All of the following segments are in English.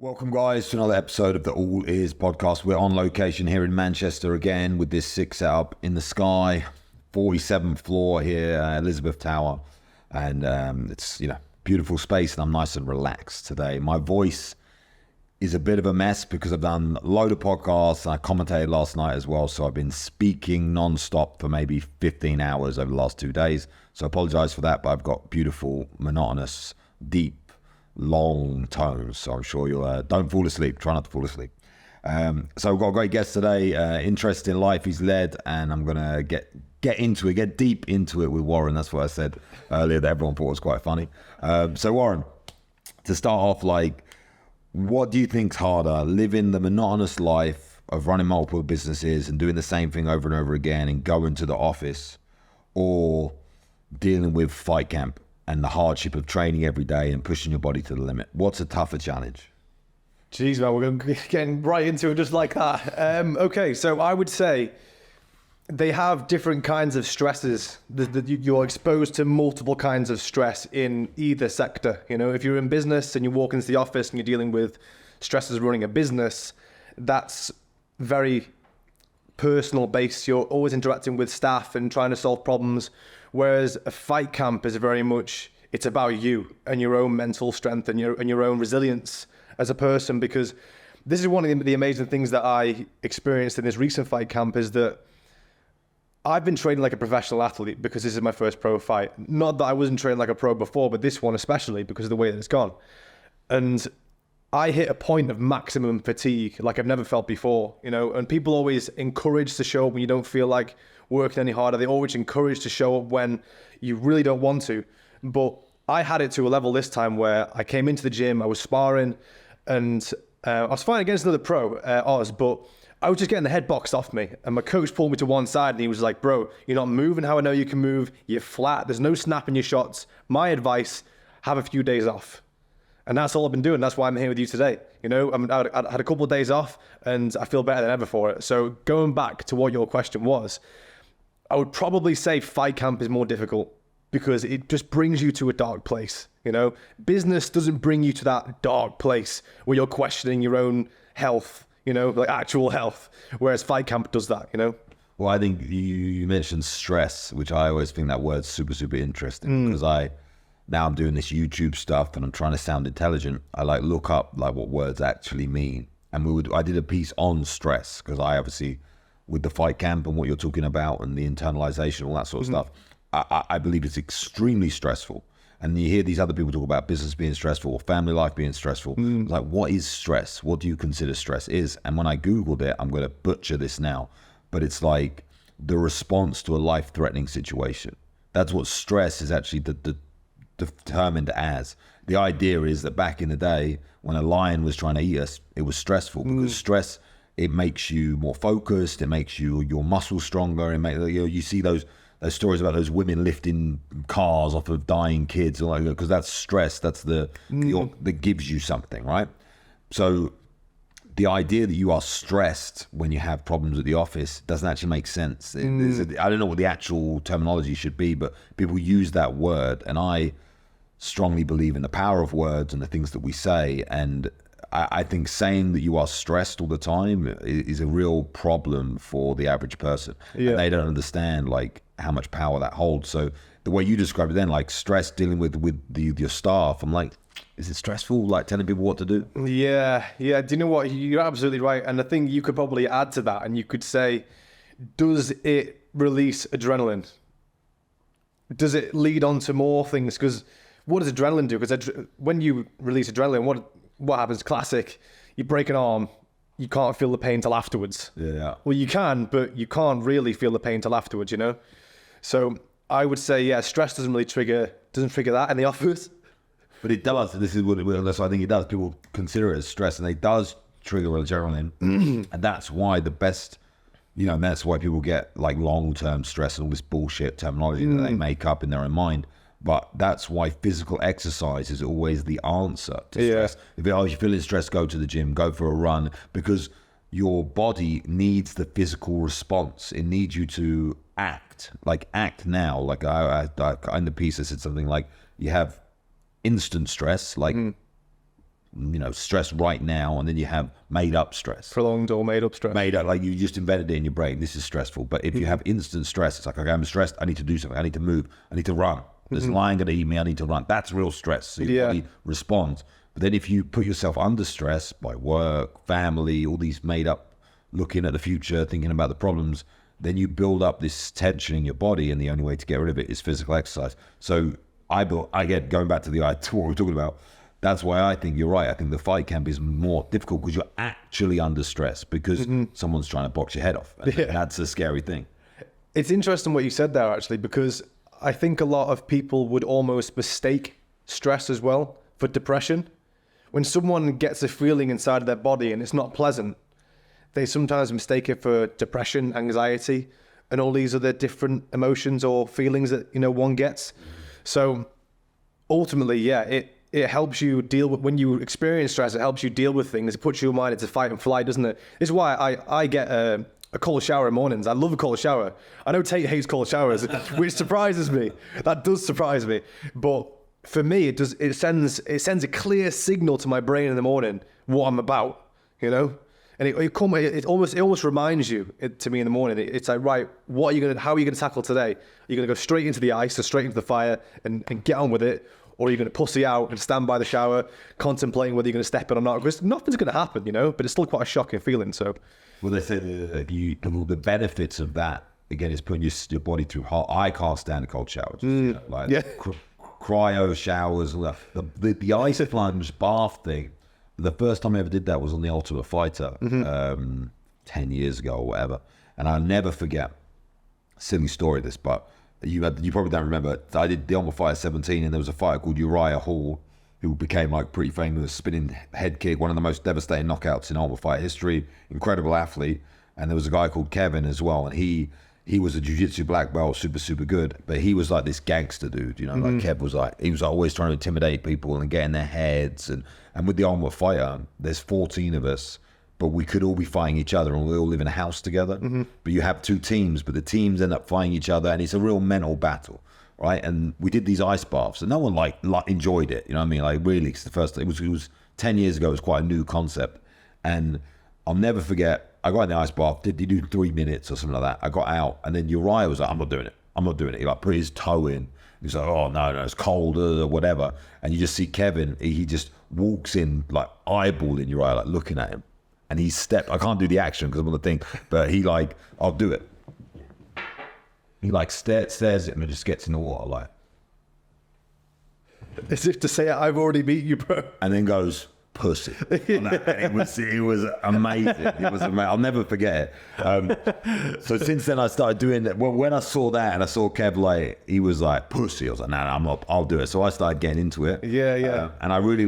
Welcome, guys, to another episode of the All Ears podcast. We're on location here in Manchester again with this sick setup in the sky, 47th floor here, Elizabeth Tower. And it's, beautiful space, and I'm nice and relaxed today. My voice is a bit of a mess because I've done a load of podcasts and I commentated last night as well. So I've been speaking non-stop for maybe 15 hours over the last 2 days. So I apologize for that, but I've got beautiful, monotonous, deep, long tones, so I'm sure you'll don't fall asleep. Try not to fall asleep. So we've got a great guest today, interesting life he's led, and I'm gonna get into it, get deep into it with Warren. That's what I said earlier that everyone thought was quite funny. So Warren, to start off, what do you think's harder, living the monotonous life of running multiple businesses and doing the same thing over and over again and going to the office, or dealing with fight camp and the hardship of training every day and pushing your body to the limit? What's a tougher challenge? Jeez, man, we're getting right into it just like that. Okay, so I would say they have different kinds of stresses. You're exposed to multiple kinds of stress in either sector. If you're in business and you walk into the office and you're dealing with stresses running a business, that's very personal based. You're always interacting with staff and trying to solve problems. Whereas a fight camp is very much, it's about you and your own mental strength and your own resilience as a person. Because this is one of the amazing things that I experienced in this recent fight camp, is that I've been training like a professional athlete because this is my first pro fight. Not that I wasn't training like a pro before, but this one especially because of the way that it's gone. And I hit a point of maximum fatigue like I've never felt before, and people always encourage to show up when you don't feel like working any harder. They always encourage to show up when you really don't want to. But I had it to a level this time where I came into the gym, I was sparring, and I was fighting against another pro, Oz, but I was just getting the head boxed off me. And my coach pulled me to one side and he was like, bro, you're not moving how I know you can move. You're flat. There's no snap in your shots. My advice, have a few days off. And that's all I've been doing. That's why I'm here with you today. I had a couple of days off and I feel better than ever for it. So going back to what your question was, I would probably say fight camp is more difficult because it just brings you to a dark place. Business doesn't bring you to that dark place where you're questioning your own health, like actual health. Whereas fight camp does that, Well, I think you mentioned stress, which I always think that word's super, super interesting because now I'm doing this YouTube stuff and I'm trying to sound intelligent. I look up what words actually mean. And I did a piece on stress because I obviously, with the fight camp and what you're talking about and the internalization, all that sort of stuff, I believe it's extremely stressful. And you hear these other people talk about business being stressful or family life being stressful. What is stress? What do you consider stress is? And when I Googled it, I'm going to butcher this now, but it's like the response to a life-threatening situation. That's what stress is actually determined as. The idea is that back in the day when a lion was trying to eat us, it was stressful because stress, it makes you more focused, it makes your muscles stronger, you see those stories about those women lifting cars off of dying kids, because that's stress. That's that gives you something, right? So the idea that you are stressed when you have problems at the office doesn't actually make sense. I don't know what the actual terminology should be, but people use that word, and I strongly believe in the power of words and the things that we say. And I think saying that you are stressed all the time is a real problem for the average person. Yeah. And they don't understand how much power that holds. So the way you described it then, stress dealing with your staff, I'm like, is it stressful, telling people what to do? Yeah. Do you know what? You're absolutely right. And I think you could probably add to that and you could say, does it release adrenaline? Does it lead on to more things? Because what does adrenaline do? Because when you release adrenaline, what happens? Classic, you break an arm, you can't feel the pain till afterwards. Yeah. Well, you can, but you can't really feel the pain till afterwards, So I would say, stress doesn't trigger that in the office. But it does. This is what I think it does. People consider it as stress, and it does trigger adrenaline. And that's why the best, and that's why people get long-term stress and all this bullshit terminology that they make up in their own mind. But that's why physical exercise is always the answer to stress. If you're feeling stressed, go to the gym, go for a run, because your body needs the physical response. It needs you to act now. I in the piece I said something like, you have instant stress, stress right now, and then you have made up stress. Prolonged or made up stress. Made up, like you just embedded it in your brain. This is stressful. But if you have instant stress, it's like, okay, I'm stressed. I need to do something. I need to move. I need to run. There's a lion going to eat me. I need to run. That's real stress. So your body responds. But then if you put yourself under stress by work, family, all these made up, looking at the future, thinking about the problems, then you build up this tension in your body, and the only way to get rid of it is physical exercise. So going back to what we're talking about, that's why I think you're right. I think the fight camp is more difficult because you're actually under stress because someone's trying to box your head off. And that's a scary thing. It's interesting what you said there, actually, because I think a lot of people would almost mistake stress as well for depression. When someone gets a feeling inside of their body and it's not pleasant, they sometimes mistake it for depression, anxiety, and all these other different emotions or feelings that, one gets. So ultimately, it helps you deal with, when you experience stress, it helps you deal with things. It puts your mind into fight and flight, doesn't it? This is why I get a cold shower in mornings. I love a cold shower. I know Tate hates cold showers, which surprises me. That does surprise me. But for me, it sends a clear signal to my brain in the morning what I'm about, And it almost reminds you to me in the morning. It's like, right, how are you gonna tackle today? Are you gonna go straight into the ice or straight into the fire and get on with it? Or are you going to pussy out and stand by the shower, contemplating whether you're going to step in or not? Because nothing's going to happen, but it's still quite a shocking feeling. So, well, they say the benefits of that again is putting your body through hot. I can't stand a cold shower. Cryo showers, the ice plunge bath thing. The first time I ever did that was on the Ultimate Fighter 10 years ago or whatever, and I'll never forget. Silly story, this, but. You probably don't remember. I did the Ultimate Fighter 17, and there was a fighter called Uriah Hall, who became pretty famous, spinning head kick, one of the most devastating knockouts in Ultimate Fighter history. Incredible athlete. And there was a guy called Kevin as well, and he was a jiu-jitsu black belt, super good. But he was like this gangster dude, like Kev was like. He was always trying to intimidate people and get in their heads. And with the Ultimate Fighter, there's 14 of us. But we could all be fighting each other, and we all live in a house together. But you have two teams, but the teams end up fighting each other, and it's a real mental battle, right? And we did these ice baths, and no one enjoyed it. You know what I mean? Like really, it's the first. It was 10 years ago. It was quite a new concept, and I'll never forget. I got in the ice bath. Did you do 3 minutes or something like that? I got out, and then Uriah was like, "I'm not doing it." He put his toe in. He's like, "Oh no, it's cold or whatever." And you just see Kevin. He just walks in eyeballing Uriah, looking at him. And he stepped. I can't do the action because I'm on the thing, but I'll do it. He stares at him and just gets in the water as if to say, "I've already beat you, bro." And then goes, "Pussy." It was amazing. It was amazing. I'll never forget it. So since then I started doing that. Well, when I saw that and I saw Kev he was like, "Pussy," I was like, "No, I'm not. I'll do it." So I started getting into it. Yeah. And I really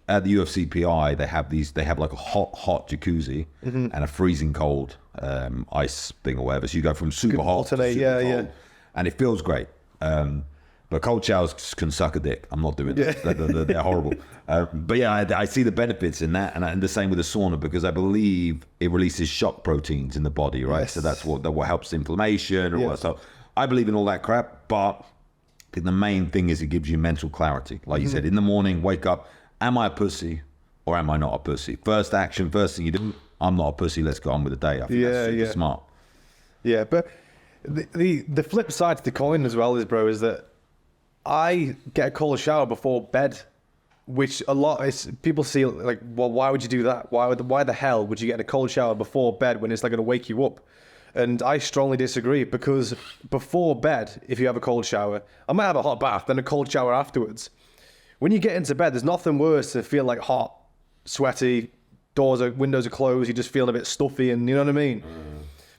at the UFC PI they have like a hot jacuzzi and a freezing cold ice thing or whatever. So you go from super hot to super cold, and it feels great. But cold showers can suck a dick. I'm not doing that. They're horrible. But yeah, I see the benefits in that, and the same with the sauna because I believe it releases shock proteins in the body, right? Yes. So that's what helps inflammation. So I believe in all that crap, but I think the main thing is it gives you mental clarity. Like you said, in the morning, wake up, am I a pussy or am I not a pussy? First thing you do, I'm not a pussy, let's go on with the day. I think that's super smart. Yeah, but the flip side to the coin as well is that I get a cold shower before bed, which people see like, well, why would you do that? Why the hell would you get a cold shower before bed when it's going to wake you up? And I strongly disagree because before bed, if you have a cold shower, I might have a hot bath, then a cold shower afterwards. When you get into bed, there's nothing worse than feel hot, sweaty, windows are closed, you're just feeling a bit stuffy, and you know what I mean?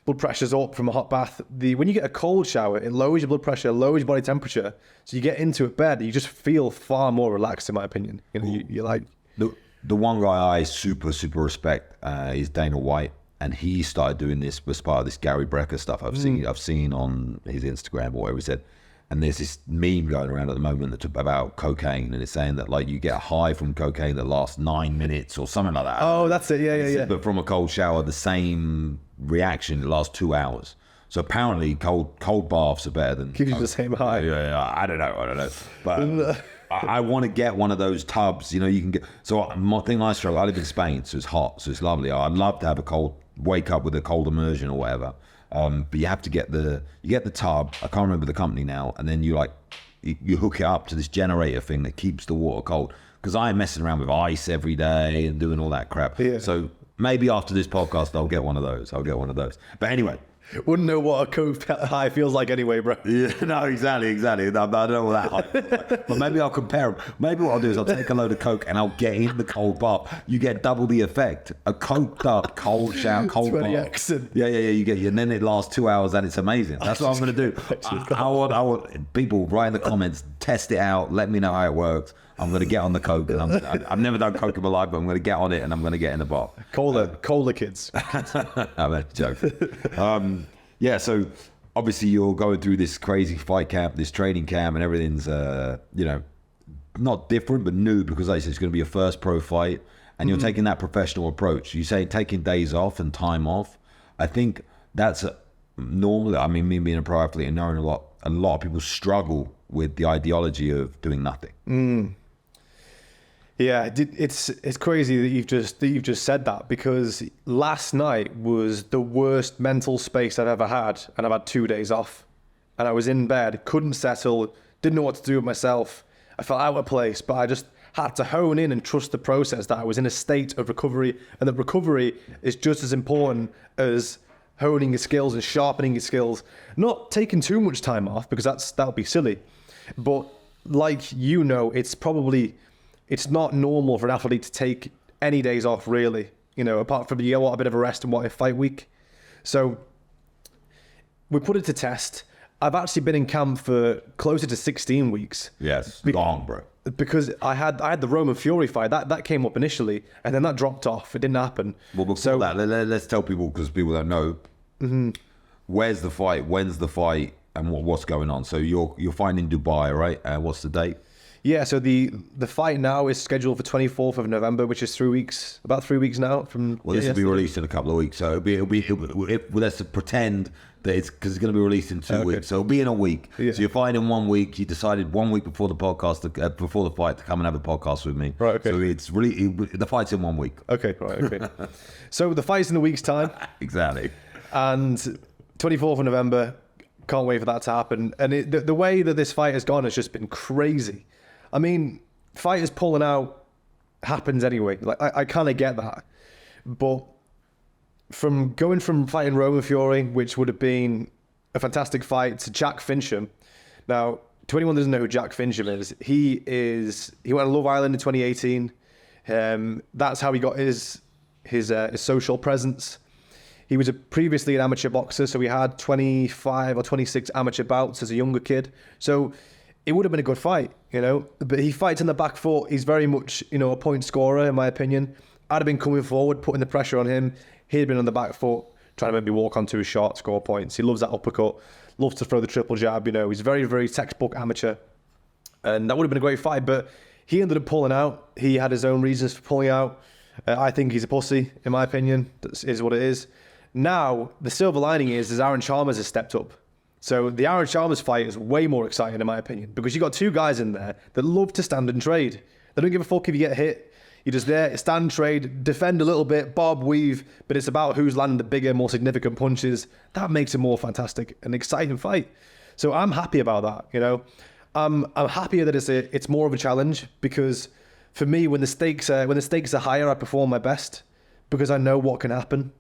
Blood pressure's up from a hot bath. When you get a cold shower, it lowers your blood pressure, lowers your body temperature. So you get into a bed, you just feel far more relaxed, in my opinion. You're like... The one guy I super respect is Dana White, and he started doing this as part of this Gary Brecker stuff I've seen on his Instagram or whatever he said. And there's this meme going around at the moment that's about cocaine, and it's saying that you get a high from cocaine that lasts 9 minutes or something like that. Oh, that's it. Yeah. But from a cold shower, the same reaction, it lasts 2 hours. So apparently cold baths are better than... Gives you the same high. Yeah, I don't know. But I want to get one of those tubs. You know, you can get. So my thing I struggle. I live in Spain, so it's hot, so it's lovely. I'd love to have wake up with a cold immersion or whatever. But you have to get the tub. I can't remember the company now, and then you hook it up to this generator thing that keeps the water cold. Because I'm messing around with ice every day and doing all that crap. Yeah. So maybe after this podcast, I'll get one of those. But anyway. Wouldn't know what a Coke high feels like anyway, bro. Yeah, no, exactly. I don't know what that high feels like. But maybe I'll compare them. Maybe what I'll do is I'll take a load of Coke and I'll get in the cold bath. You get double the effect. A coked up, cold shower, cold bath. Accent. Yeah, you get, and then it lasts 2 hours and it's amazing. That's what I'm going to do. I want people write in the comments, test it out, let me know how it works. I'm going to get on the Coke. And I've never done Coke in my life, but I'm going to get on it and I'm going to get in the bath. Cola kids. I'm a joke. Yeah, so obviously you're going through this crazy fight camp, this training camp, and everything's, not different, but new, because like I said, it's going to be your first pro fight, and you're taking that professional approach. You say taking days off and time off. I think that's normally, I mean, me being a pro athlete and knowing a lot of people struggle with the ideology of doing nothing. Yeah, it's crazy that you've just said that, because last night was the worst mental space I've ever had, and I've had 2 days off, and I was in bed, couldn't settle, didn't know what to do with myself. I felt out of place, but I just had to hone in and trust the process, that I was in a state of recovery, and that recovery is just as important as honing your skills and sharpening your skills. Not taking too much time off, because that would be silly, but like it's not normal for an athlete to take any days off, really, apart from a bit of a rest and a fight week. So we put it to test. I've actually been in camp for closer to 16 weeks. Yes, long, bro. Because I had the Roman Fury fight that came up initially, and then that dropped off. It didn't happen. Well, before that, let's tell people, because people don't know, where's the fight, when's the fight, and what's going on. So you're fighting in Dubai, right? What's the date? Yeah, so the fight now is scheduled for 24th of November, which is about 3 weeks now from. Well, this will be released in a couple of weeks, so let's pretend that it's because it's going to be released in 2 weeks, so it'll be in a week. Yeah. So you're fighting in 1 week. You decided 1 week before the podcast, before the fight, to come and have a podcast with me. Right. Okay. So it's really the fight's in 1 week. Okay. Right. Okay. So the fight's in a week's time. Exactly. And 24th of November. Can't wait for that to happen. And the way that this fight has gone has just been crazy. I mean, fighters pulling out happens anyway. Like I kind of get that, but from going from fighting Roman Fury, which would have been a fantastic fight, to Jack Fincham. Now, to anyone who doesn't know who Jack Fincham is, he went on Love Island in 2018. That's how he got his social presence. He was previously an amateur boxer, so he had 25 or 26 amateur bouts as a younger kid. So it would have been a good fight, but he fights in the back foot. He's very much, a point scorer, in my opinion. I'd have been coming forward, putting the pressure on him. He'd been on the back foot, trying to maybe walk onto his shot, score points. He loves that uppercut, loves to throw the triple jab, He's very, very textbook amateur. And that would have been a great fight, but he ended up pulling out. He had his own reasons for pulling out. I think he's a pussy, in my opinion. That is what it is. Now, the silver lining is Aaron Chalmers has stepped up. So the Aaron Chalmers fight is way more exciting, in my opinion, because you got two guys in there that love to stand and trade. They don't give a fuck if you get hit. You're just there, stand, trade, defend a little bit, bob, weave, but it's about who's landing the bigger, more significant punches. That makes it more fantastic, an exciting fight. So I'm happy about that, I'm happier that it's more of a challenge, because for me, when the stakes are higher, I perform my best, because I know what can happen,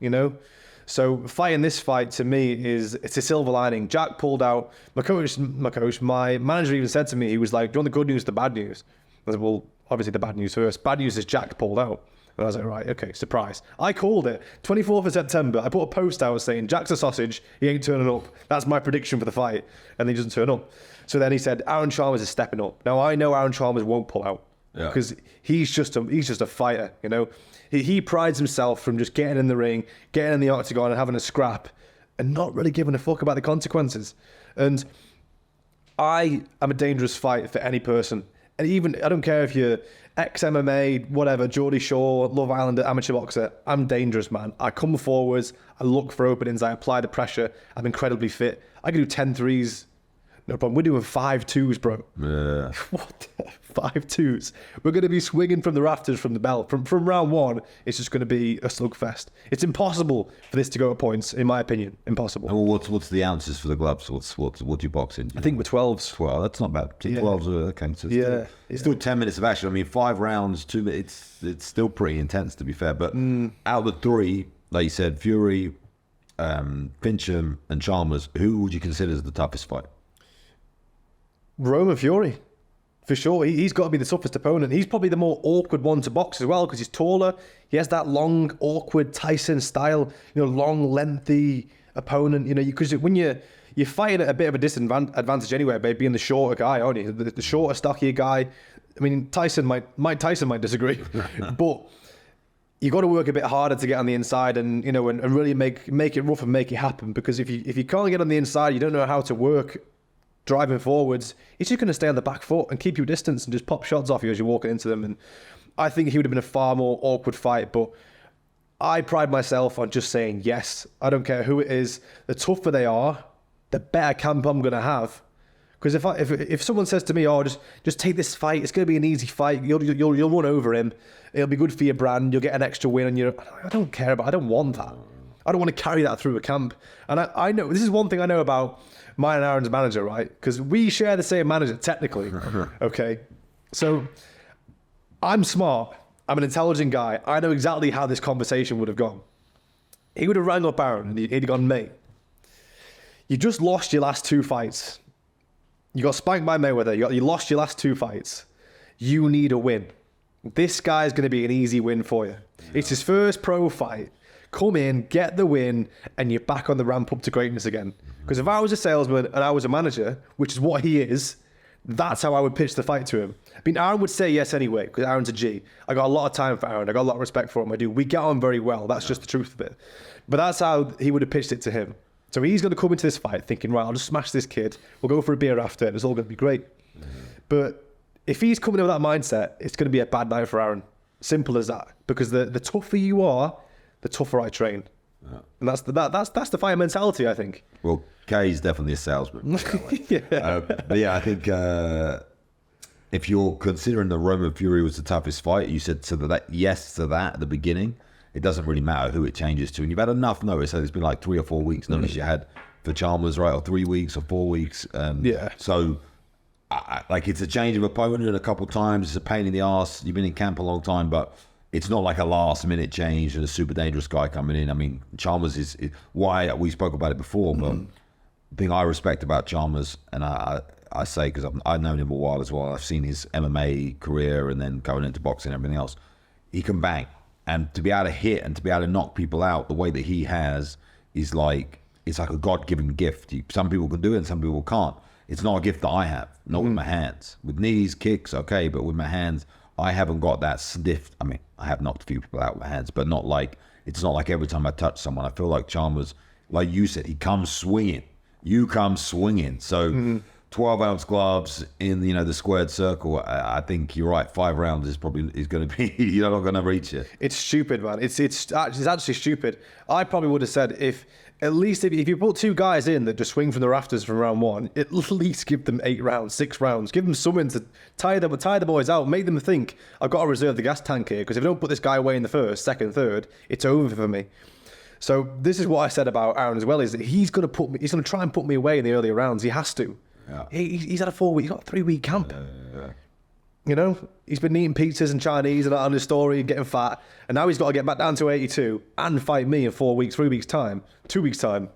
So fighting this fight, to me, it's a silver lining. Jack pulled out. My manager even said to me, he was like, do you want the good news, the bad news? I said, well, obviously the bad news first. Bad news is Jack pulled out. And I was like, right, okay, surprise. I called it. 24th of September, I put a post out saying, Jack's a sausage, he ain't turning up. That's my prediction for the fight. And he doesn't turn up. So then he said, Aaron Chalmers is stepping up. Now, I know Aaron Chalmers won't pull out. Because he's just a fighter, He prides himself from just getting in the ring, getting in the octagon and having a scrap and not really giving a fuck about the consequences. And I am a dangerous fight for any person. And even, I don't care if you're ex-MMA, whatever, Geordie Shore, Love Island amateur boxer, I'm dangerous, man. I come forwards, I look for openings, I apply the pressure, I'm incredibly fit. I can do 10 threes, No problem. We're doing 5-2s, bro. Yeah. What? 5-2s. We're going to be swinging from the rafters from the belt. From round one, it's just going to be a slugfest. It's impossible for this to go to points, in my opinion. Impossible. Well, what's the ounces for the gloves? What do you box in? I think we're 12s. 12. That's not bad. 12s are okay. So it's still 10 minutes of action. I mean, 5 rounds, 2 minutes. It's still pretty intense, to be fair. But out of the 3, like you said, Fury, Fincham, and Chalmers, who would you consider as the toughest fight? Roman Fury, for sure. He's got to be the toughest opponent. He's probably the more awkward one to box as well because he's taller. He has that long, awkward Tyson style, long, lengthy opponent. Because when you're fighting at a bit of a disadvantage anyway by being the shorter guy, aren't you? The shorter, stockier guy. I mean, Mike Tyson might disagree, but you got to work a bit harder to get on the inside and and really make it rough and make it happen. Because if you can't get on the inside, you don't know how to work driving forwards, he's just going to stay on the back foot and keep you distance and just pop shots off you as you're walking into them. And I think he would have been a far more awkward fight, but I pride myself on just saying yes. I don't care who it is. The tougher they are, the better camp I'm going to have. Because if someone says to me, "Oh, just take this fight. It's going to be an easy fight. You'll run over him. It'll be good for your brand. You'll get an extra win." And I don't care about. I don't want that. I don't want to carry that through a camp. And I know this is one thing I know about mine and Aaron's manager, right? Because we share the same manager technically. Okay, so I'm smart. I'm an intelligent guy. I know exactly how this conversation would have gone. He would have rang up Aaron and he'd gone, "Mate, you just lost your last 2 fights. You got spanked by Mayweather. You lost your last 2 fights. You need a win. This guy's going to be an easy win for you. It's his first pro fight. Come in, get the win, and you're back on the ramp up to greatness again." Because if I was a salesman and I was a manager, which is what he is, that's how I would pitch the fight to him. I mean, Aaron would say yes anyway, because Aaron's a G. I got a lot of time for Aaron. I got a lot of respect for him. I do. We get on very well. That's just the truth of it. But that's how he would have pitched it to him. So he's going to come into this fight thinking, right, I'll just smash this kid. We'll go for a beer after, and it's all going to be great. But if he's coming in with that mindset, it's going to be a bad night for Aaron. Simple as that. Because the tougher you are, the tougher I train. And that's the fighter mentality, I think. Well, Kay's definitely a salesman. But yeah, I think if you're considering the Roman Fury was the toughest fight, you said yes to that at the beginning. It doesn't really matter who it changes to. And you've had enough notice. So it's been like 3 or 4 weeks notice you had for Chalmers, right? Or 3 weeks or 4 weeks. So it's a change of opponent a couple of times. It's a pain in the arse. You've been in camp a long time, but it's not like a last minute change and a super dangerous guy coming in. I mean, Chalmers is why we spoke about it before, but the thing I respect about Chalmers, and I say because I've known him a while as well. I've seen his MMA career and then going into boxing and everything else. He can bang, and to be able to hit and to be able to knock people out the way that he has is like it's like a God-given gift. Some people can do it and some people can't. It's not a gift that I have, not with my hands. With knees, kicks, okay, but with my hands, I haven't got that stiff. I mean, I have knocked a few people out with my hands, but it's not like every time I touch someone. I feel like Chalmers, like you said, he comes swinging. You come swinging. So 12-ounce gloves in the squared circle. I think you're right. 5 rounds is going to be you're not going to reach it. It's stupid, man. It's actually stupid. I probably would have said if you put 2 guys in that just swing from the rafters from round 1, at least give them 8 rounds, 6 rounds. Give them something to tie the boys out. Make them think I've got to reserve the gas tank here because if I don't put this guy away in the first, second, third, it's over for me. So this is what I said about Aaron as well, is that he's going to try and put me away in the earlier rounds. He has to. Yeah. He's had a 4-week, he's got a 3-week camp. He's been eating pizzas and Chinese and on his story and getting fat. And now he's got to get back down to 82 and fight me in 4 weeks, 3 weeks time, 2 weeks time.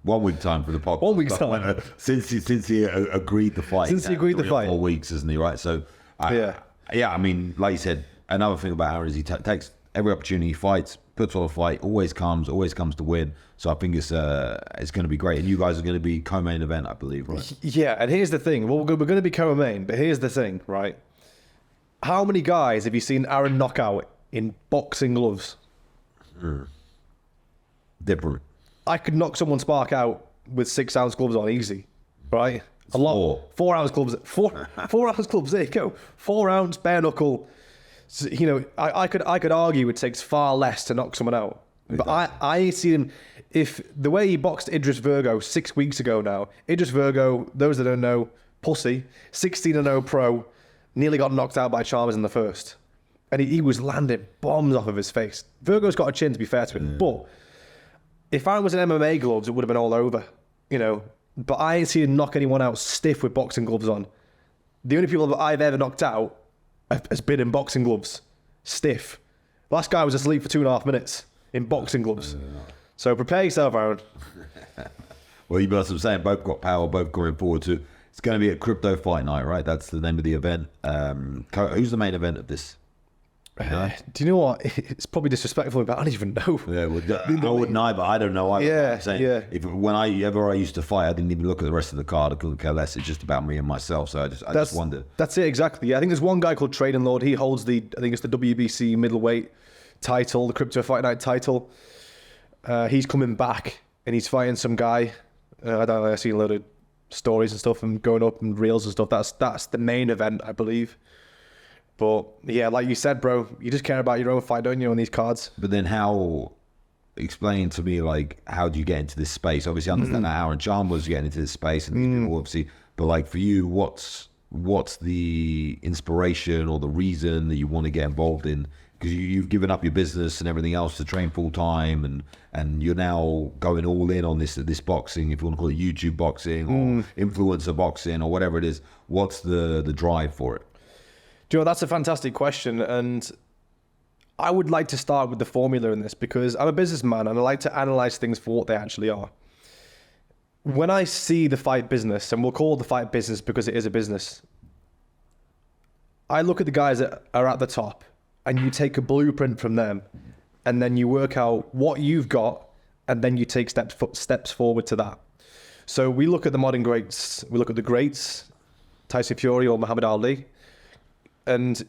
1 week time for the podcast. 1 week's time. Since he agreed to fight. Since he agreed to fight. 4 weeks, isn't he, right? So, I mean, like you said, another thing about Aaron is he takes every opportunity he fights, puts on a fight, always comes to win. So I think it's going to be great. And you guys are going to be co-main event, I believe, right? Yeah, and here's the thing. Well, we're going to be co-main, but here's the thing, right? How many guys have you seen Aaron knock out in boxing gloves? Different. I could knock someone's spark out with 6-ounce gloves on easy, right? A lot. 4-ounce gloves. 4-ounce gloves. There you go. 4-ounce bare knuckle. So, I could argue it takes far less to knock someone out. But I ain't seen him. If the way he boxed Idris Virgo 6 weeks ago now, Idris Virgo, those that don't know, pussy, 16-0 pro, nearly got knocked out by Chalmers in the first. And he was landing bombs off of his face. Virgo's got a chin, to be fair to him. But if I was in MMA gloves, it would have been all over, you know. But I ain't seen him knock anyone out stiff with boxing gloves on. The only people that I've ever knocked out has been in boxing gloves, stiff. Last guy was asleep for 2.5 minutes in boxing gloves. So prepare yourself, Aaron. Well, you know what I'm saying. Both got power, both going forward to. It's going to be a crypto fight night, right? That's the name of the event. Who's the main event of this? Do you know what? It's probably disrespectful, but I don't even know. Yeah, well, I wouldn't know, but I don't know. Yeah, I'm saying, yeah. When I used to fight, I didn't even look at the rest of the card. I couldn't care less. It's just about me and myself. So I just wondered. That's it, exactly. Yeah, I think there's one guy called Trading Lord. He holds I think it's the WBC middleweight title, the Crypto Fight Night title. He's coming back and he's fighting some guy. I don't know. I've seen a load of stories and stuff and going up and reels and stuff. That's the main event, I believe. But yeah, like you said, bro, you just care about your own fight, don't you, on these cards? But then explain to me, like, how do you get into this space? Obviously, I understand that Aaron Chan was getting into this space and these people obviously, but like for you, what's the inspiration or the reason that you want to get involved in? Because you've given up your business and everything else to train full time, and you're now going all in on this boxing, if you want to call it YouTube boxing or influencer boxing or whatever it is. What's the drive for it? Do you know, that's a fantastic question, and I would like to start with the formula in this because I'm a businessman and I like to analyze things for what they actually are. When I see the fight business, and we'll call it the fight business because it is a business, I look at the guys that are at the top and you take a blueprint from them and then you work out what you've got and then you take steps forward to that. So we look at the modern greats, we look at the greats, Tyson Fury or Muhammad Ali, and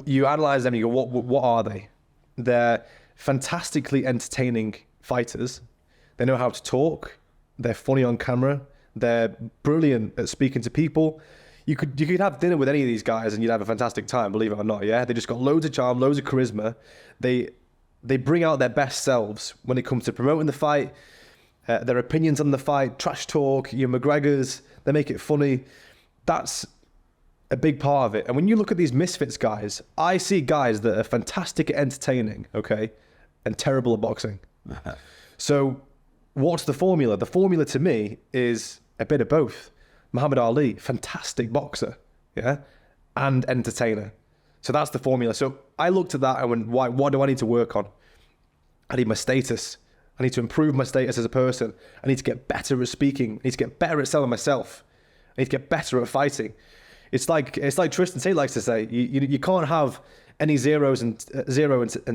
you analyze them and you go, what are they? They're fantastically entertaining fighters. They know how to talk. They're funny on camera. They're brilliant at speaking to people. You could have dinner with any of these guys and you'd have a fantastic time, believe it or not, yeah? They just got loads of charm, loads of charisma. They bring out their best selves when it comes to promoting the fight, their opinions on the fight, trash talk, your McGregors, they make it funny. That's a big part of it. And when you look at these misfits guys, I see guys that are fantastic at entertaining, okay, and terrible at boxing. So what's the formula? The formula to me is a bit of both. Muhammad Ali, fantastic boxer, yeah, and entertainer. So that's the formula. So I looked at that and went, what do I need to work on? I need my status. I need to improve my status as a person. I need to get better at speaking. I need to get better at selling myself. I need to get better at fighting. It's like Tristan Tate likes to say, you can't have any zeros and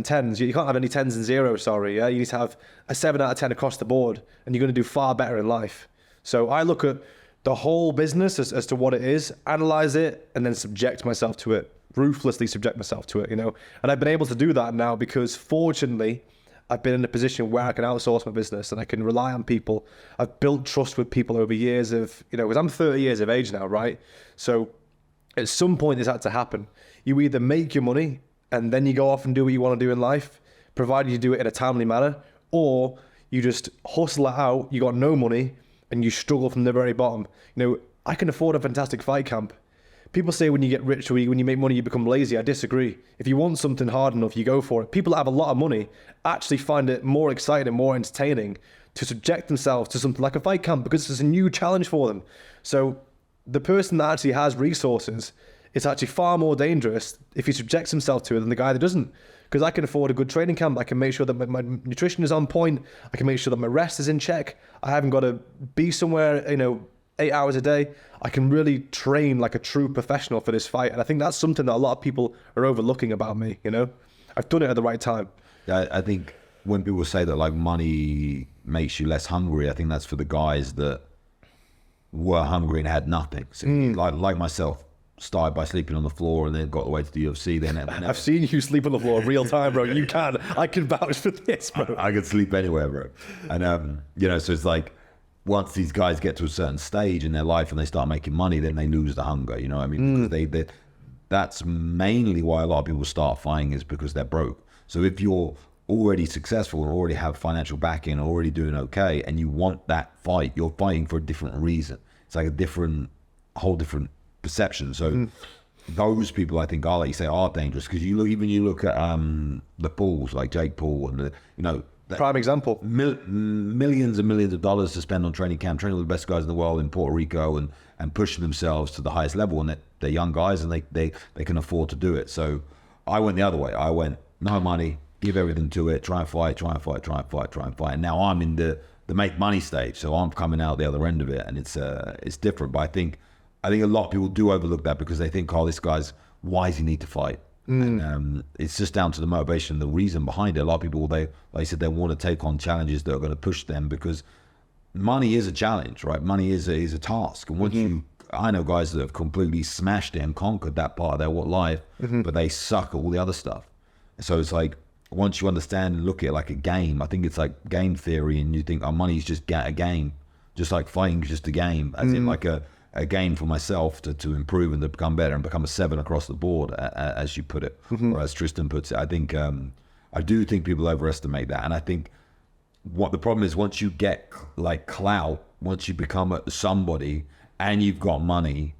tens. You can't have any tens and zeros, sorry. Yeah? You need to have a 7 out of 10 across the board, and you're going to do far better in life. So I look at the whole business as to what it is, analyze it, and then subject myself to it, ruthlessly subject myself to it, you know. And I've been able to do that now because fortunately, I've been in a position where I can outsource my business and I can rely on people. I've built trust with people over years of, you know, because I'm 30 years of age now, right? So at some point this had to happen. You either make your money and then you go off and do what you want to do in life, provided you do it in a timely manner, or you just hustle it out, you got no money, and you struggle from the very bottom. You know, I can afford a fantastic fight camp. People say when you get rich or when you make money, you become lazy. I disagree. If you want something hard enough, you go for it. People that have a lot of money actually find it more exciting and more entertaining to subject themselves to something like a fight camp because it's a new challenge for them. So the person that actually has resources, it's actually far more dangerous if he subjects himself to it than the guy that doesn't. Because I can afford a good training camp. I can make sure that my nutrition is on point. I can make sure that my rest is in check. I haven't got to be somewhere, 8 hours a day. I can really train like a true professional for this fight. And I think that's something that a lot of people are overlooking about me, I've done it at the right time. Yeah, I think when people say that like money makes you less hungry, I think that's for the guys that were hungry and had nothing. So like myself, started by sleeping on the floor and then got away to the UFC. Then I've seen you sleep on the floor real time, bro. You can. I can vouch for this, bro. I can sleep anywhere, bro. And so it's like once these guys get to a certain stage in their life and they start making money, then they lose the hunger. You know what I mean? Because that's mainly why a lot of people start fighting is because they're broke. So if you're already successful and already have financial backing and already doing okay, and you want that fight, you're fighting for a different reason. It's like whole different perception. So those people, I think, are, like you say, are dangerous, because you look at the Pauls, like Jake Paul, and prime example. Millions and millions of dollars to spend on training camp, training with the best guys in the world in Puerto Rico, and pushing themselves to the highest level, and they're young guys and they can afford to do it. So I went the other way. I went, no money, give everything to it, try and fight. And now I'm in the make money stage. So I'm coming out the other end of it, and it's different. But I think a lot of people do overlook that, because they think, oh, this guy's, why does he need to fight? And it's just down to the motivation, the reason behind it. A lot of people, like I said, they want to take on challenges that are going to push them, because money is a challenge, right? Money is a task. And once I know guys that have completely smashed it and conquered that part of their life, but they suck at all the other stuff. So it's like, once you understand and look at it like a game, I think it's like game theory, and you think, oh, money's just a game, just like fighting is just a game, as in like a game for myself to improve and to become better and become a 7 across the board, as you put it, or as Tristan puts it. I think I do think people overestimate that, and I think what the problem is, once you get like clout, once you become somebody and you've got money,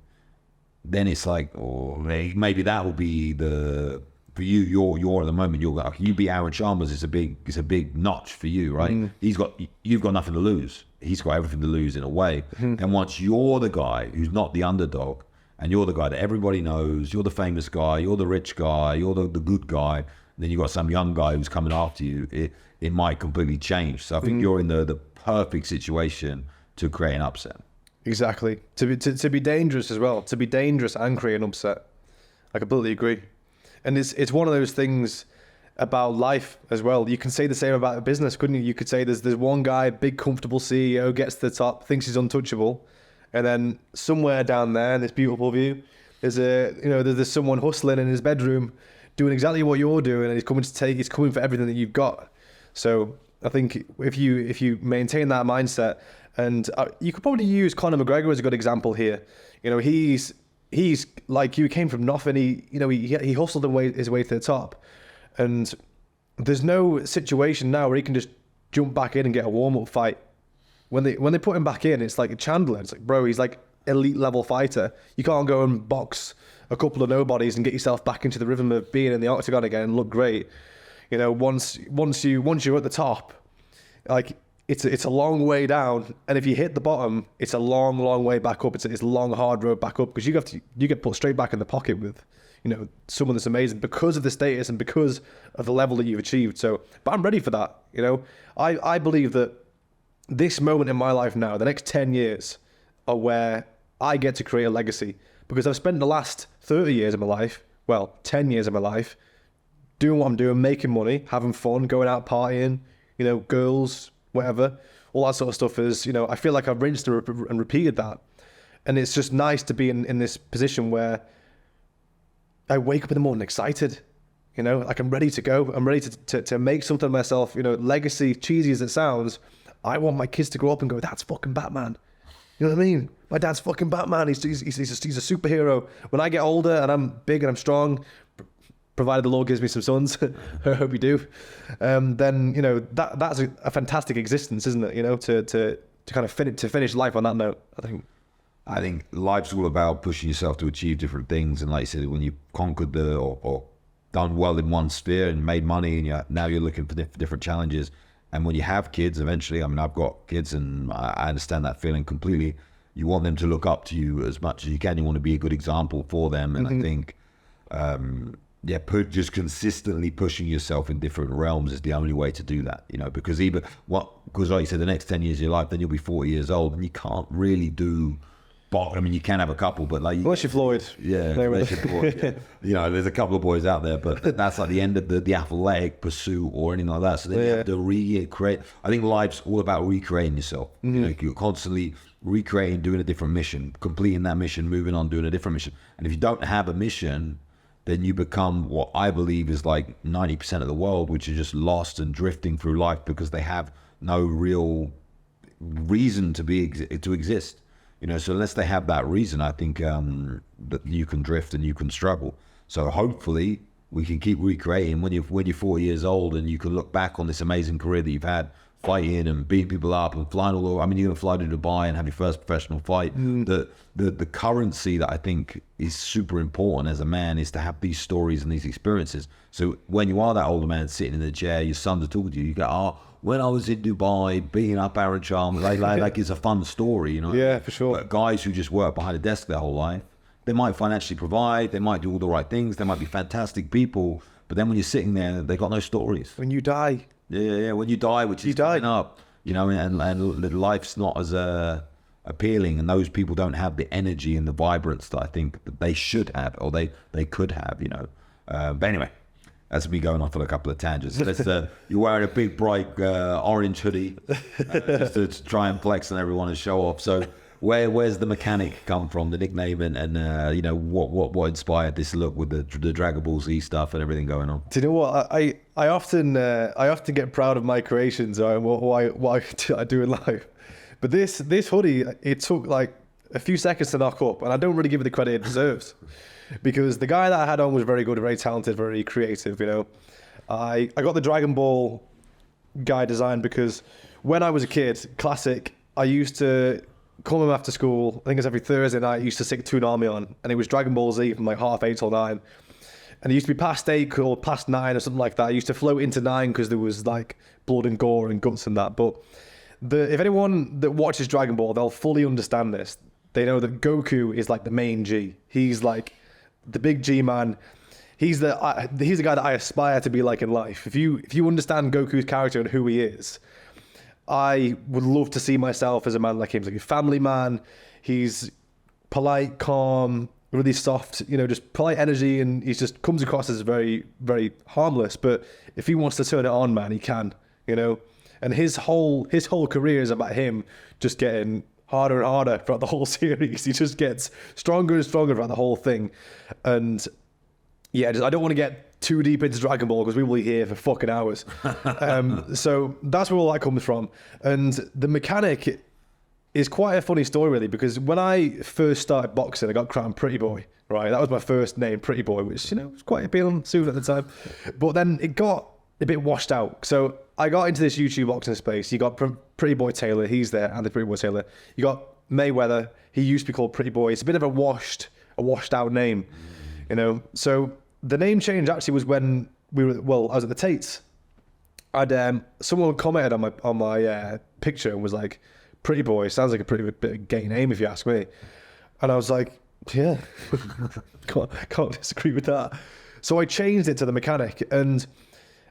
then it's like, oh, maybe that will be for you. You're at the moment, you beat Aaron Chalmers. It's a big notch for you, right? You've got nothing to lose. He's got everything to lose in a way. And once you're the guy who's not the underdog, and you're the guy that everybody knows, you're the famous guy, you're the rich guy, you're the good guy, then you've got some young guy who's coming after you, it might completely change. So I think you're in the perfect situation to create an upset. Exactly. To be dangerous as well. To be dangerous and create an upset. I completely agree. And it's one of those things about life as well. You can say the same about a business, couldn't you? You could say there's one guy, big comfortable CEO, gets to the top, thinks he's untouchable, and then somewhere down there in this beautiful view, there's someone hustling in his bedroom, doing exactly what you're doing, and he's coming for everything that you've got. So I think if you maintain that mindset, and you could probably use Conor McGregor as a good example here. He's like you, came from nothing. He hustled his way to the top, and there's no situation now where he can just jump back in and get a warm-up fight. When they put him back in, it's like Chandler. It's like, bro, he's like elite level fighter. You can't go and box a couple of nobodies and get yourself back into the rhythm of being in the octagon again and look great. Once you're at the top, like it's a long way down, and if you hit the bottom, it's a long way back up. It's a long, hard road back up, because you get put straight back in the pocket with someone that's amazing because of the status and because of the level that you've achieved. So, but I'm ready for that. I believe that this moment in my life now, the next 10 years, are where I get to create a legacy, because I've spent the last 30 years of my life, 10 years of my life, doing what I'm doing, making money, having fun, going out partying, girls, whatever, all that sort of stuff is, I feel like I've rinsed and repeated that. And it's just nice to be in this position where I wake up in the morning excited, like I'm ready to go. I'm ready to make something of myself, legacy, cheesy as it sounds. I want my kids to grow up and go, that's fucking Batman. You know what I mean? My dad's fucking Batman. He's a superhero. When I get older and I'm big and I'm strong, provided the Lord gives me some sons, I hope you do, then that's a fantastic existence, isn't it? To kind of finish life on that note. I think life's all about pushing yourself to achieve different things, and like you said, when you've conquered or done well in one sphere and made money, and now you're looking for different challenges. And when you have kids, eventually, I've got kids, and I understand that feeling completely. You want them to look up to you as much as you can. You want to be a good example for them, and I think. Just consistently pushing yourself in different realms is the only way to do that, because like you said, the next 10 years of your life, then you'll be 40 years old, and you can't really do you can have a couple, but like unless you're Floyd. Yeah, unless you're Floyd. There's a couple of boys out there, but that's like the end of the athletic pursuit or anything like that. So then you have to recreate. I think life's all about recreating yourself. You're constantly recreating, doing a different mission, completing that mission, moving on, doing a different mission. And if you don't have a mission, then you become what I believe is like 90% of the world, which is just lost and drifting through life because they have no real reason to exist. So unless they have that reason, I think that you can drift and you can struggle. So hopefully we can keep recreating when you're 40 years old, and you can look back on this amazing career that you've had, fighting and beating people up and flying all over. I mean, you're going to fly to Dubai and have your first professional fight. The currency that I think is super important as a man is to have these stories and these experiences. So when you are that older man sitting in the chair, your sons are talking to you, you go, oh, when I was in Dubai beating up Aaron Chalmers, like it's a fun story, you know? Yeah, for sure. But guys who just work behind a desk their whole life, they might financially provide, they might do all the right things, they might be fantastic people, but then when you're sitting there, they got no stories. When you die. Yeah. When you die, which is coming up, you know, and life's not as appealing, and those people don't have the energy and the vibrance that I think that they should have, or they could have, you know. But anyway, that's me going off on a couple of tangents. You're wearing a big, bright orange hoodie just to try and flex on everyone and show off. So where's the mechanic come from, the nickname, and you know, what inspired this look with the Dragon Ball Z stuff and everything going on? Do you know what I often get proud of my creations and what I do in life, but this hoodie, it took like a few seconds to knock up, and I don't really give it the credit it deserves, because the guy that I had on was very good, very talented, very creative. You know, I got the Dragon Ball guy designed because when I was a kid, classic, I used to come home after school, I think it's every Thursday night, I used to stick Toonami on, and it was Dragon Ball Z from like 8:30 till 9. And it used to be past 8 or past 9 or something like that. I used to float into 9 because there was like blood and gore and guts and that. But if anyone that watches Dragon Ball, they'll fully understand this. They know that Goku is like the main G. He's like the big G man. He's the guy that I aspire to be like in life. If you understand Goku's character and who he is, I would love to see myself as a man like him. He's like a family man. He's polite, calm, really soft, you know, just polite energy, and he just comes across as very, very harmless. But if he wants to turn it on, man, he can, you know. And his whole career is about him just getting harder and harder throughout the whole series. He just gets stronger and stronger throughout the whole thing. And yeah, I don't want to get too deep into Dragon Ball because we will be here for fucking hours. So that's where all that comes from. And the mechanic is quite a funny story, really, because when I first started boxing, I got crowned Pretty Boy, right? That was my first name, Pretty Boy, which, you know, was quite appealing soon at the time. But then it got a bit washed out. So I got into this YouTube boxing space. You got Pretty Boy Taylor, he's there, and the Pretty Boy Taylor. You got Mayweather, he used to be called Pretty Boy. It's a bit of a washed out name, you know? So the name change actually was when I was at the Tates. Someone commented on my picture and was like, Pretty Boy sounds like a pretty bit gay name if you ask me. And I was like, yeah, can't disagree with that. So I changed it to the Mechanic, and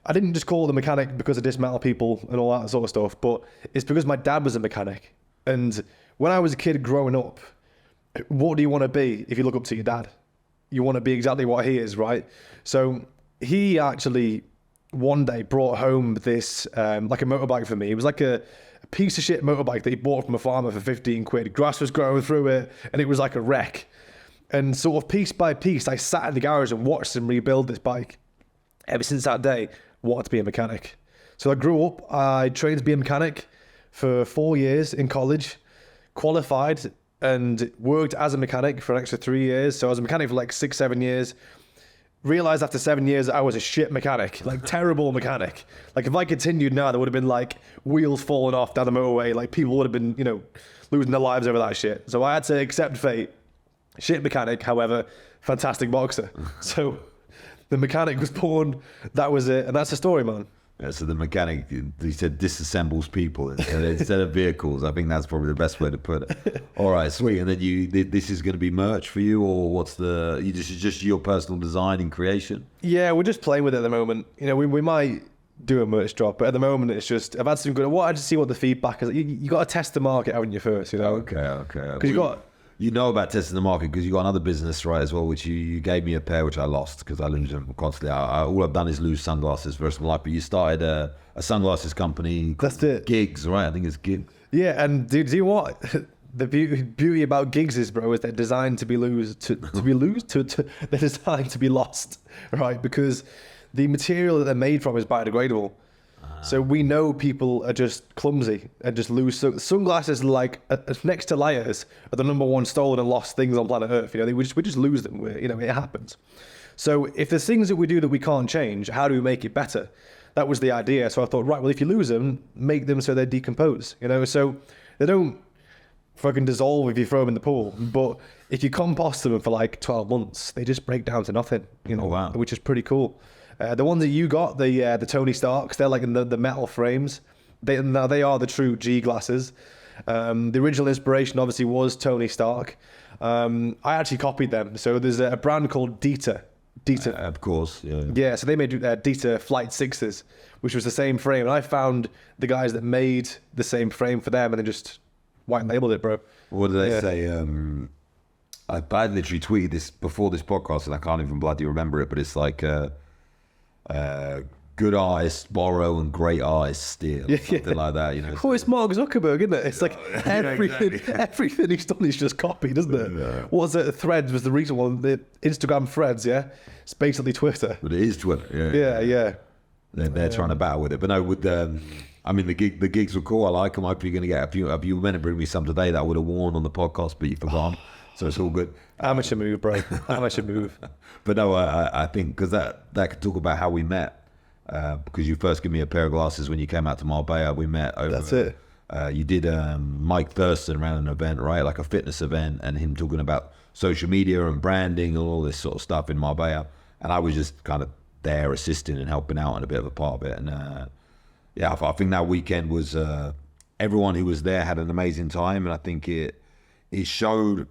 I didn't just call it the Mechanic because I dismantle people and all that sort of stuff, but it's because my dad was a mechanic. And when I was a kid growing up, what do you want to be if you look up to your dad? You want to be exactly what he is, right? So he actually one day brought home this like a motorbike for me. It was like a piece of shit motorbike that he bought from a farmer for 15 quid. Grass was growing through it, and it was like a wreck. And sort of piece by piece, I sat in the garage and watched him rebuild this bike. Ever since that day, I wanted to be a mechanic. So I grew up, I trained to be a mechanic for 4 years in college, qualified, and worked as a mechanic for an extra 3 years. So I was a mechanic for like 6-7 years. Realized after 7 years I was a shit mechanic, like terrible mechanic. Like if I continued now, there would have been like wheels falling off down the motorway. Like people would have been, you know, losing their lives over that shit. So I had to accept fate. Shit mechanic, however, fantastic boxer. So the Mechanic was born. That was it, and that's the story, man. Yeah, so the Mechanic, he said, disassembles people instead of vehicles. I think that's probably the best way to put it. All right, sweet. And then this is going to be merch for you, or what's just your personal design and creation? Yeah, we're just playing with it at the moment. You know, we might do a merch drop, but at the moment it's just, I've had some good, I just see what the feedback is. You got to test the market, haven't you, first, you know? Okay. Because you know about testing the market because you got another business, right, as well, which you gave me a pair, which I lost because I lose them constantly. All I've done is lose sunglasses for the rest of my life. But you started a sunglasses company. That's it. Gigs, right? I think it's Gigs. Yeah, and do you know what? The beauty about gigs is, bro, is they're designed to be they're designed to be lost, right? Because the material that they're made from is biodegradable. So we know people are just clumsy and just lose. So sunglasses, like next to liars, are the #1 stolen and lost things on planet Earth. You know, we just lose them. You know, it happens. So if there's things that we do that we can't change, how do we make it better? That was the idea. So I thought, right, well, if you lose them, make them so they decompose, so they don't fucking dissolve if you throw them in the pool. But if you compost them for like 12 months, they just break down to nothing, Oh, wow. which is pretty cool. The ones that you got, the Tony Starks, they're like in the metal frames. They are the true G glasses. The original inspiration obviously was Tony Stark. I actually copied them. So there's a brand called Dieter. Of course, yeah. Yeah, so they made Dieter Flight 6s, which was the same frame. And I found the guys that made the same frame for them and then just white labeled it, bro. What did they say? I literally tweeted this before this podcast and I can't even bloody remember it, but it's like good eyes borrow and great eyes steal, something like that, Oh, it's Mark Zuckerberg, isn't it? It's like everything, exactly. everything he's done is just copied, isn't it? Yeah. What was it? Threads was the recent one. The Instagram Threads, yeah? It's basically Twitter. But it is Twitter, Yeah. They're trying to battle with it, but no. With the gigs were cool. I like them. Hopefully, you're going to get a few. You were meant to bring me some today that I would have worn on the podcast, but you forgot. So it's all good. Amateur move, bro. Amateur move. But no, I think because that could talk about how we met. Because you first gave me a pair of glasses when you came out to Marbella. We met over. That's it. You did Mike Thurston ran an event, right? Like a fitness event, and him talking about social media and branding and all this sort of stuff in Marbella. And I was just kind of there assisting and helping out and a bit of a part of it. And I think that weekend was everyone who was there had an amazing time, and I think it showed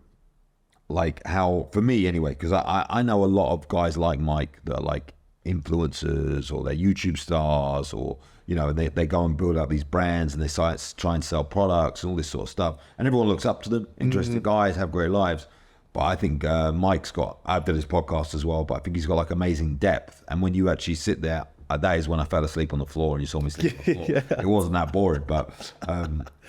like how, for me anyway, because I know a lot of guys like Mike that are like influencers or they're YouTube stars, or they go and build up these brands and they try and sell products and all this sort of stuff, and everyone looks up to them. Interesting guys, have great lives. But I think Mike's got, I've done his podcast as well, but I think he's got like amazing depth. And when you actually sit there, that is when I fell asleep on the floor and you saw me sleep on the floor. It wasn't that boring, but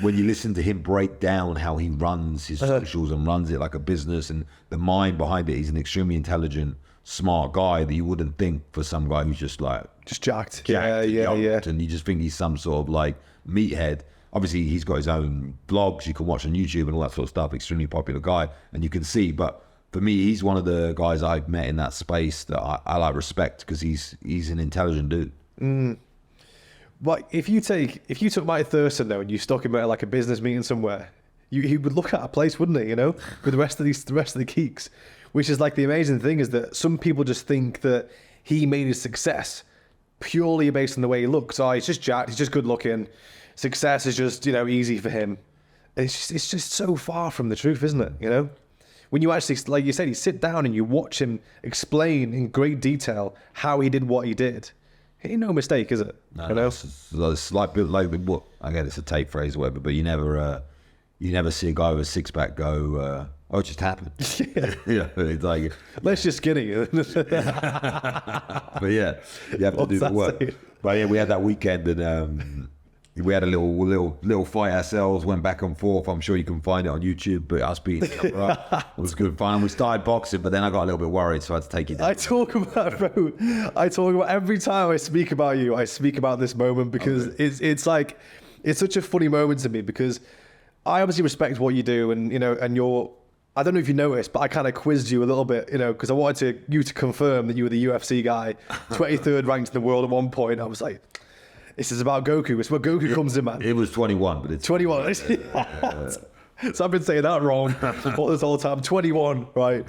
when you listen to him break down how he runs his socials and runs it like a business and the mind behind it, he's an extremely intelligent, smart guy that you wouldn't think for some guy who's just like... Just jacked. Yeah. And you just think he's some sort of like meathead. Obviously, he's got his own blogs you can watch on YouTube and all that sort of stuff. Extremely popular guy, and you can see. But for me, he's one of the guys I've met in that space that I like respect because he's an intelligent dude. But if you took Mike Thurston though and you stuck him at like a business meeting somewhere, he would look at a place, wouldn't he? With the rest of the geeks, which is like the amazing thing is that some people just think that he made his success purely based on the way he looks. Oh, he's just jacked. He's just good looking. Success is just, easy for him. It's just so far from the truth, isn't it? When you actually, like you said, you sit down and you watch him explain in great detail how he did what he did. It ain't no mistake, is it? No, it's like what, again, it's a tape phrase or whatever, but you never see a guy with a six-pack go, oh, it just happened. It's like... Less just skinny. But yeah, you have to do the work. Saying? But yeah, we had that weekend and we had a little fight ourselves, went back and forth. I'm sure you can find it on YouTube, but us beating each other up. It was good fun. We started boxing, but then I got a little bit worried, so I had to take it down. I talk about every time I speak about you, I speak about this moment because it's like, it's such a funny moment to me because I obviously respect what you do and, and you're, I don't know if you noticed, but I kind of quizzed you a little bit, because I wanted you to confirm that you were the UFC guy, 23rd ranked in the world at one point. I was like, this is about Goku. It's where Goku comes in, man. It was 21, but it's 21. So I've been saying that wrong all this whole time. 21, right?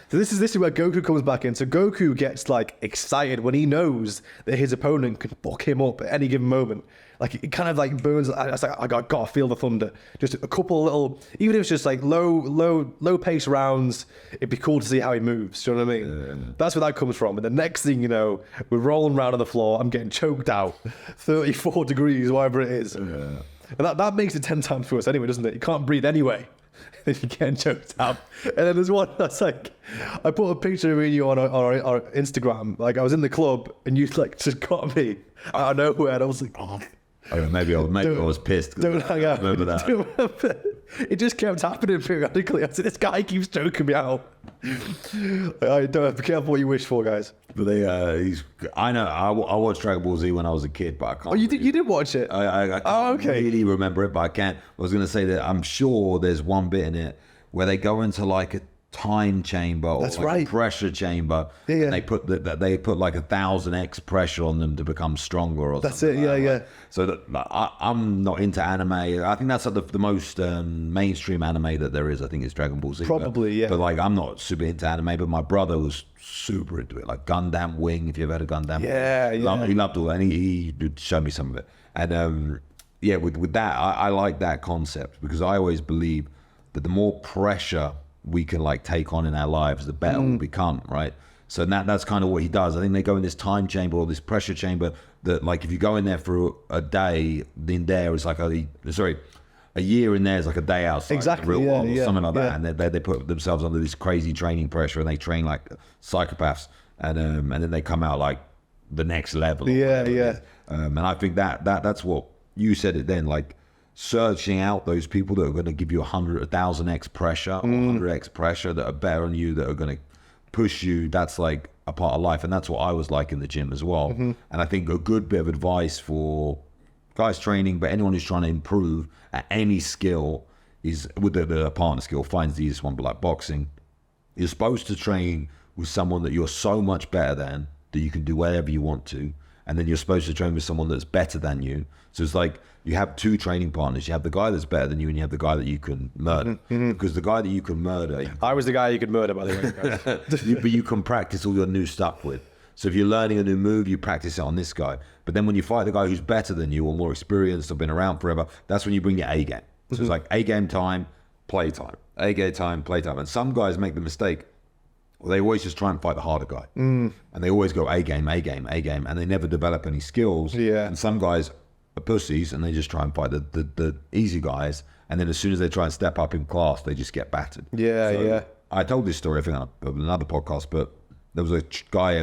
So this is where Goku comes back in. So Goku gets like excited when he knows that his opponent can fuck him up at any given moment. Like it kind of like burns. I was like, I gotta feel the thunder. Just a couple of little, even if it's just like low pace rounds, it'd be cool to see how he moves. Do you know what I mean? Yeah. That's where that comes from. And the next thing you know, we're rolling around on the floor. I'm getting choked out, 34 degrees, whatever it is. Yeah. And that makes it 10 times worse anyway, doesn't it? You can't breathe anyway. Then you're getting choked out. And then there's one that's like, I put a picture of you on our Instagram. Like I was in the club and you like just got me out of nowhere. And I was like, oh. Maybe I was pissed. Don't hang out. Remember that. It just kept happening periodically. I said, this guy keeps choking me out. I don't have to be careful what you wish for, guys. But I know, I watched Dragon Ball Z when I was a kid, but I can't. Oh, you did watch it? I can't really remember it, but I can't. I was going to say that I'm sure there's one bit in it where they go into like a time chamber or That's like right. a pressure chamber. Yeah, yeah. And they put like 1,000x pressure on them to become stronger or That's something it, like yeah, that. yeah. So that, like, I'm not into anime. I think that's like the most mainstream anime that there is. I think it's Dragon Ball Z. Probably, yeah. But like, I'm not super into anime, but my brother was super into it. Like Gundam Wing, if you've ever heard of Gundam. Yeah, yeah. He loved all that, and he would show me some of it. And yeah, with that, I like that concept because I always believe that the more pressure we can like take on in our lives, the better we'll become, right? So that's kind of what he does. I think they go in this time chamber or this pressure chamber that, like, if you go in there for a day, in there is like a year in there is like a day outside Exactly, the real world or yeah, something like yeah. that. And they put themselves under this crazy training pressure, and they train like psychopaths, and then they come out like the next level. Yeah, yeah. And I think that's what you said it then, like searching out those people that are going to give you 1,000x pressure or 100x pressure that are better than you, that are going to push you. That's like a part of life, and that's what I was like in the gym as well. And I think a good bit of advice for guys training, but anyone who's trying to improve at any skill is with the partner skill. Finds the easiest one, but like boxing, you're supposed to train with someone that you're so much better than that you can do whatever you want to, and then you're supposed to train with someone that's better than you. So it's like you have two training partners. You have the guy that's better than you, and you have the guy that you can murder. Because the guy that you can murder, I was the guy you could murder, by the way. Guys. but you can practice all your new stuff with. So if you're learning a new move, you practice it on this guy. But then when you fight the guy who's better than you or more experienced or been around forever, that's when you bring your A game. So it's like A game time, play time. A game time, play time. And some guys make the mistake, well, they always just try and fight the harder guy. And they always go A game, A game, A game, and they never develop any skills. Yeah. And some guys are pussies and they just try and fight the easy guys. And then as soon as they try and step up in class, they just get battered. Yeah, yeah. I told this story, I think, on another podcast, but there was a guy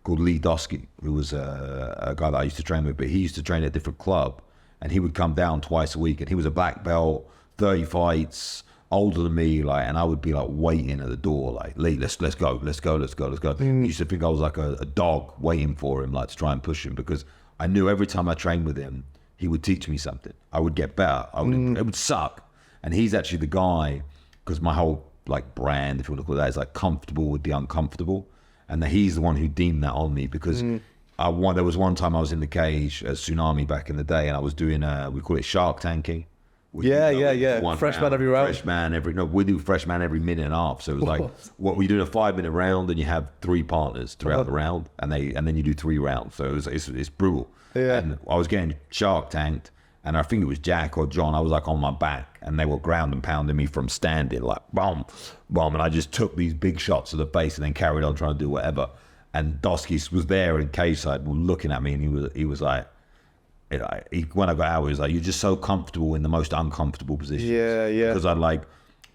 called Lee Dosky, who was a guy that I used to train with, but he used to train at a different club, and he would come down twice a week, and he was a black belt, 30 fights, older than me, like, and I would be like waiting at the door, like, Lee, let's go. He used to think I was like a dog waiting for him, like, to try and push him, because I knew every time I trained with him, he would teach me something. I would get better. It would suck. And he's actually the guy, because my whole like brand, if you want to call it that, is like comfortable with the uncomfortable. And that he's the one who deemed that on me, because there was one time I was in the cage at Tsunami back in the day, and I was doing we call it shark tanking. Yeah. Fresh man every round. We do fresh man every minute and a half. So it was like, what we do in a 5-minute round, and you have 3 partners throughout the round, and then you do 3 rounds. So it's brutal. Yeah. And I was getting shark tanked, and I think it was Jack or John. I was like on my back, and they were ground and pounding me from standing, like boom, boom, and I just took these big shots to the face, and then carried on trying to do whatever. And Dosky was there in cage side, looking at me, and he was like, when I got out, he was like, "You're just so comfortable in the most uncomfortable positions." Yeah. Because I like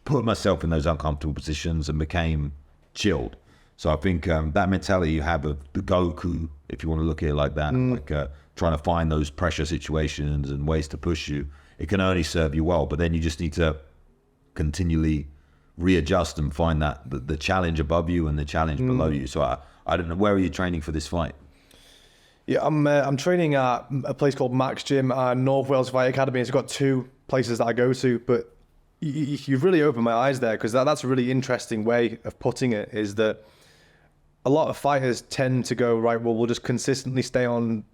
put myself in those uncomfortable positions and became chilled. So I think that mentality you have of the Goku, if you want to look at it like that, like trying to find those pressure situations and ways to push you, it can only serve you well. But then you just need to continually readjust and find that the challenge above you and the challenge below you. So I don't know, where are you training for this fight? Yeah, I'm training at a place called Max Gym and North Wales Fight Academy. It's got 2 places that I go to, but you've really opened my eyes there, because that's a really interesting way of putting it, is that a lot of fighters tend to go, right, well, we'll just consistently stay on,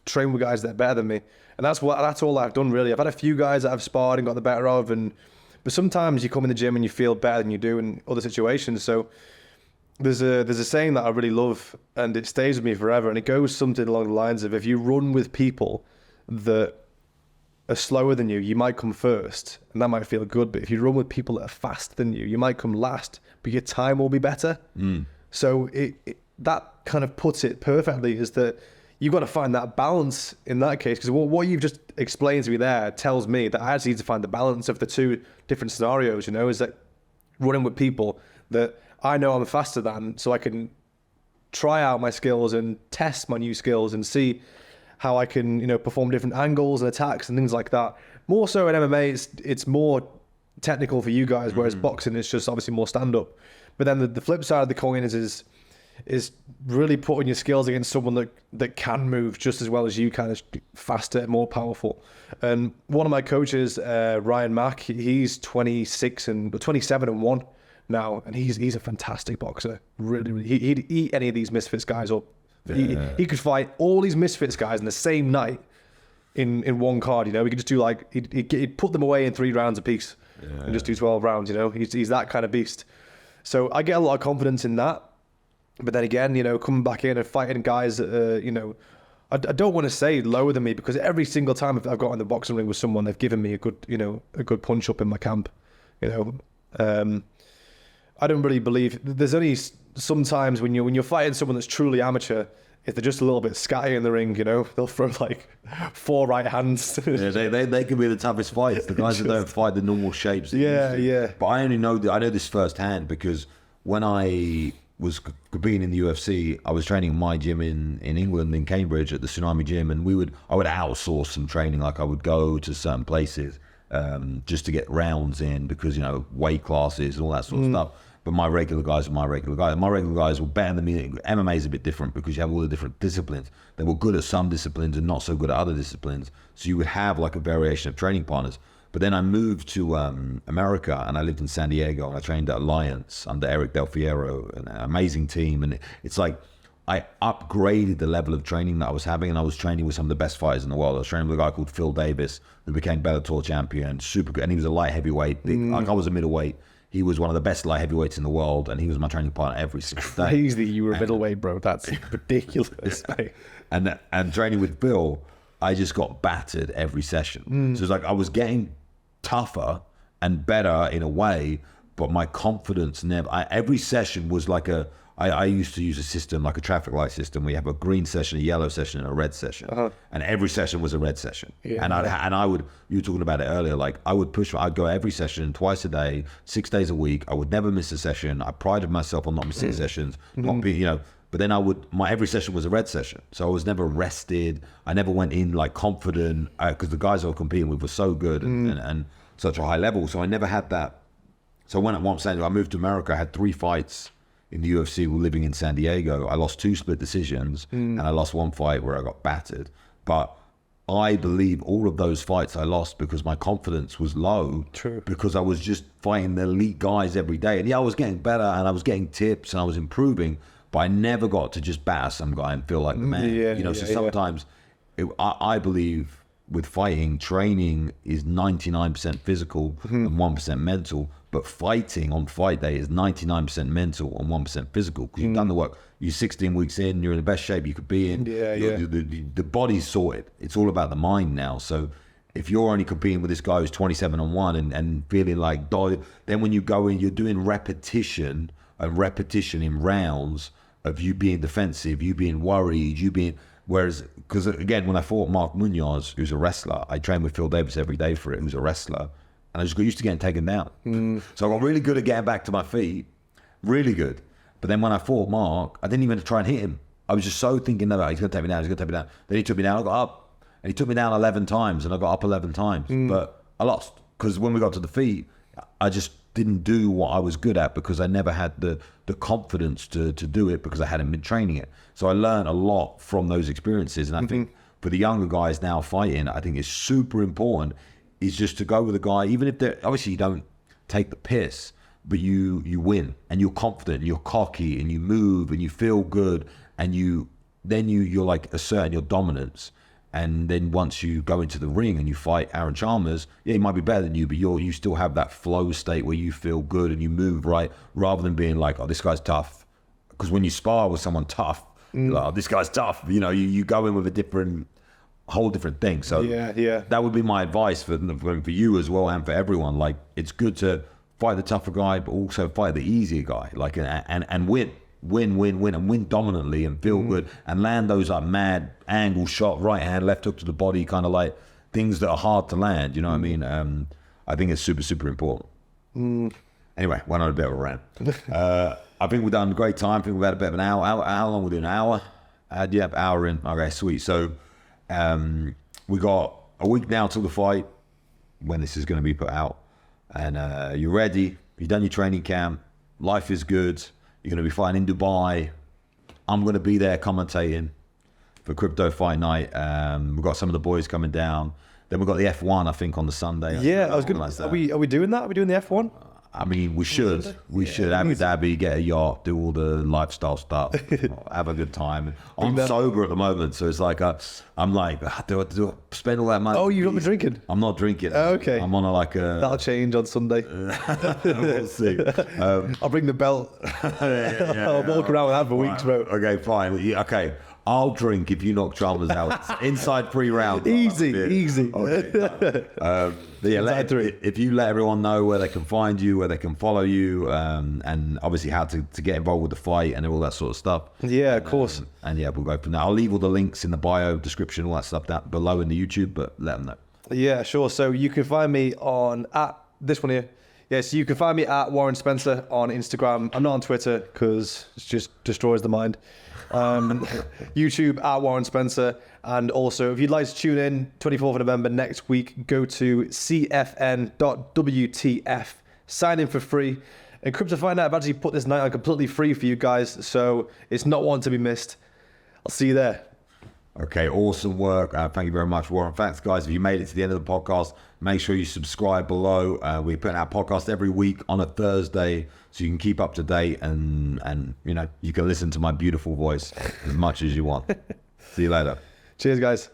train with guys that are better than me. And that's all I've done, really. I've had a few guys that I've sparred and got the better of, but sometimes you come in the gym and you feel better than you do in other situations. So there's a saying that I really love, and it stays with me forever, and it goes something along the lines of, if you run with people that are slower than you might come first, and that might feel good, but if you run with people that are faster than you might come last, but your time will be better. So that kind of puts it perfectly, is that you've got to find that balance in that case, because what you've just explained to me there tells me that I actually need to find the balance of the 2 different scenarios, is that running with people that I know I'm faster than, so I can try out my skills and test my new skills and see how I can, perform different angles and attacks and things like that. More so in MMA, it's more technical for you guys, whereas boxing is just obviously more stand-up. But then the flip side of the coin is really putting your skills against someone that can move just as well as you can, is faster, more powerful. And one of my coaches, Ryan Mack, he's 27 and 1 now, and he's a fantastic boxer. Really, really. He'd eat any of these misfits guys up. He could fight all these misfits guys in the same night in one card. You know, he could just do like he'd put them away in 3 rounds apiece and just do 12 rounds. You know, he's that kind of beast. So I get a lot of confidence in that. But then again, you know, coming back in and fighting guys that, you know, I don't want to say lower than me, because every single time I've got in the boxing ring with someone, they've given me a good punch up in my camp. You know, I don't really believe there's only some times when you're fighting someone that's truly amateur, if they're just a little bit scatty in the ring, you know, they'll throw like 4 right hands. Yeah, they can be the toughest fights. The guys that don't fight the normal shapes. Yeah. But I know this firsthand, because when I was competing in the UFC, I was training in my gym in England, in Cambridge, at the Tsunami Gym, and I would outsource some training. Like I would go to certain places just to get rounds in, because, you know, weight classes and all that sort of stuff. But my regular guys were my regular guys. My regular guys were better than me. MMA is a bit different, because you have all the different disciplines. They were good at some disciplines and not so good at other disciplines. So you would have like a variation of training partners. But then I moved to America, and I lived in San Diego, and I trained at Alliance under Eric Del Fiero, an amazing team. And it's like I upgraded the level of training that I was having, and I was training with some of the best fighters in the world. I was training with a guy called Phil Davis, who became Bellator champion, super good. And he was a light heavyweight. Like I was a middleweight. He was one of the best light heavyweights in the world, and he was my training partner every single day. Crazy, you were a middleweight, bro. That's ridiculous. And training with Bill, I just got battered every session. So it's like I was getting tougher and better in a way, but my confidence never. Every session was like I used to use a system like a traffic light system. We have a green session, a yellow session, and a red session, and every session was a red session. And I would. You were talking about it earlier. Like I would push. I'd go every session twice a day, 6 days a week. I would never miss a session. I prided myself on not missing sessions, not being, you know. But then every session was a red session, so I was never rested. I never went in like confident, because the guys I was competing with were so good and such a high level. So I never had that. So what I'm saying, I moved to America. I had 3 fights in the UFC. We're living in San Diego. I lost 2 split decisions, and I lost 1 fight where I got battered. But I believe all of those fights I lost because my confidence was low. True. Because I was just fighting the elite guys every day. And yeah, I was getting better, and I was getting tips, and I was improving. But I never got to just batter some guy and feel like the man. So sometimes I believe with fighting, training is 99% physical and 1% mental. But fighting on fight day is 99% mental and 1% physical, because you've done the work. You're 16 weeks in, you're in the best shape you could be in. The body's sorted. It's all about the mind now. So if you're only competing with this guy who's 27-1 and feeling like, then when you go in, you're doing repetition in rounds of you being defensive, you being worried, whereas, because again, when I fought Mark Munoz, who's a wrestler, I trained with Phil Davis every day for it, who's a wrestler, and I just got used to getting taken down. So I got really good at getting back to my feet, really good. But then when I fought Mark, I didn't even try and hit him. I was just so thinking, no, he's going to take me down, Then he took me down, I got up, and he took me down 11 times, and I got up 11 times, but I lost, because when we got to the feet, I just didn't do what I was good at, because I never had the confidence to do it, because I hadn't been training it. So I learned a lot from those experiences. And I think for the younger guys now fighting, I think it's super important is just to go with a guy, even if they're, obviously you don't take the piss, but you win, and you're confident, and you're cocky, and you move, and you feel good, and you're like asserting your dominance. And then once you go into the ring and you fight Aaron Chalmers, yeah, he might be better than you, but you still have that flow state where you feel good and you move right, rather than being like, oh, this guy's tough. Because when you spar with someone tough, like, oh, this guy's tough. You know, you go in with a whole different thing. So that would be my advice for you as well, and for everyone. Like, it's good to fight the tougher guy, but also fight the easier guy. Like, and win, and win dominantly, and feel good, and land those like mad angle shot, right hand, left hook to the body, kind of like things that are hard to land. You know what I mean? I think it's super, super important. Anyway, went on a bit of a rant. I think we've done a great time. I think we've had a bit of an hour. How long we doing? An hour? Hour in. Okay, sweet. So we got a week now till the fight, when this is going to be put out, and you're ready. You've done your training camp. Life is good. You're going to be fighting in Dubai. I'm going to be there commentating for Crypto Fight Night. We've got some of the boys coming down. Then we've got the F1, I think, on the Sunday. Yeah, I was going to... Are we doing that? Are we doing the F1? I mean, we should Abu Dhabi, get a yacht, do all the lifestyle stuff, have a good time. I'm sober at the moment, so it's like I'm like, do I spend all that money? Oh, you've not been drinking? I'm not drinking. Oh, okay. I'm on That'll change on Sunday. We'll see. I'll bring the belt. I'll walk around with that for weeks, bro. Okay, fine. Okay. I'll drink if you knock Chalmers out. Inside 3 rounds. Easy. Okay. But yeah, if you let everyone know where they can find you, where they can follow you, and obviously how to get involved with the fight and all that sort of stuff. Yeah, of course. And yeah, we'll go from there. I'll leave all the links in the bio description, all that stuff down below in the YouTube, but let them know. Yeah, sure. So you can find me at this one here. Yes, you can find me at Warren Spencer on Instagram. I'm not on Twitter because it just destroys the mind. YouTube at Warren Spencer. And also, if you'd like to tune in 24th of November next week, go to cfn.wtf. Sign in for free. And Crypto Fight Night, I've actually put this night on completely free for you guys, so it's not one to be missed. I'll see you there. Okay, awesome work. Thank you very much, Warren. Thanks, guys. If you made it to the end of the podcast, make sure you subscribe below. We're putting out podcast every week on a Thursday, so you can keep up to date and you know, you can listen to my beautiful voice as much as you want. See you later. Cheers, guys.